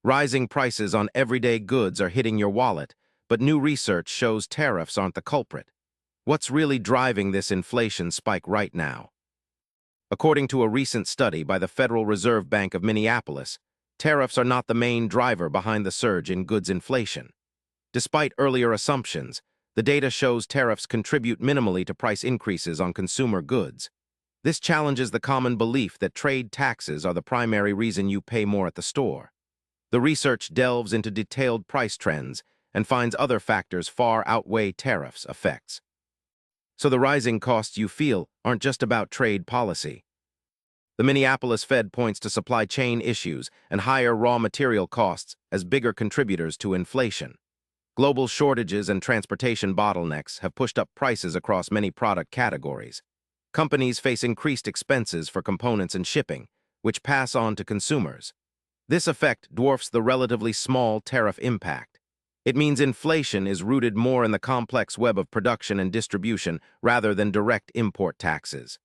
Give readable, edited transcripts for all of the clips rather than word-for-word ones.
Rising prices on everyday goods are hitting your wallet, but new research shows tariffs aren't the culprit. What's really driving this inflation spike right now? According to a recent study by the Federal Reserve Bank of Minneapolis, tariffs are not the main driver behind the surge in goods inflation. Despite earlier assumptions, the data shows tariffs contribute minimally to price increases on consumer goods. This challenges the common belief that trade taxes are the primary reason you pay more at the store. The research delves into detailed price trends and finds other factors far outweigh tariffs' effects. So the rising costs you feel aren't just about trade policy. The Minneapolis Fed points to supply chain issues and higher raw material costs as bigger contributors to inflation. Global shortages and transportation bottlenecks have pushed up prices across many product categories. Companies face increased expenses for components and shipping, which pass on to consumers. This effect dwarfs the relatively small tariff impact. It means inflation is rooted more in the complex web of production and distribution rather than direct import taxes.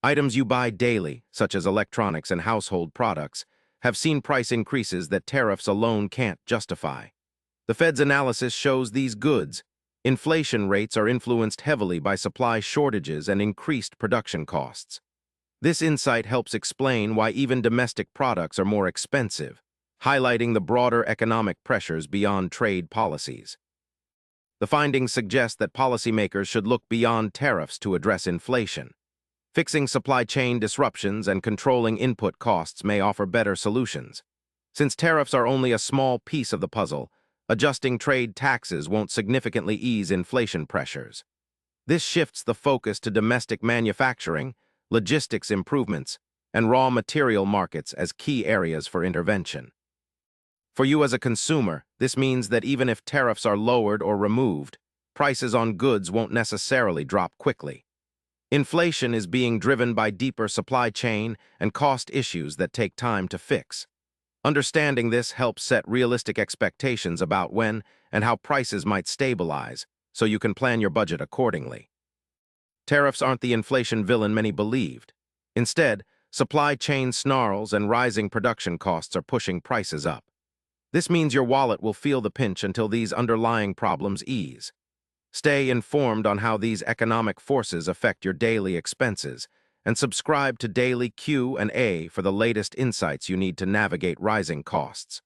Items you buy daily, such as electronics and household products, have seen price increases that tariffs alone can't justify. The Fed's analysis shows these goods. Inflation rates are influenced heavily by supply shortages and increased production costs. This insight helps explain why even domestic products are more expensive, highlighting the broader economic pressures beyond trade policies. The findings suggest that policymakers should look beyond tariffs to address inflation. Fixing supply chain disruptions and controlling input costs may offer better solutions. Since tariffs are only a small piece of the puzzle, adjusting trade taxes won't significantly ease inflation pressures. This shifts the focus to domestic manufacturing, logistics improvements, and raw material markets as key areas for intervention. For you as a consumer, this means that even if tariffs are lowered or removed, prices on goods won't necessarily drop quickly. Inflation is being driven by deeper supply chain and cost issues that take time to fix. Understanding this helps set realistic expectations about when and how prices might stabilize, so you can plan your budget accordingly. Tariffs aren't the inflation villain many believed. Instead, supply chain snarls and rising production costs are pushing prices up. This means your wallet will feel the pinch until these underlying problems ease. Stay informed on how these economic forces affect your daily expenses, and subscribe to Daily Q&A for the latest insights you need to navigate rising costs.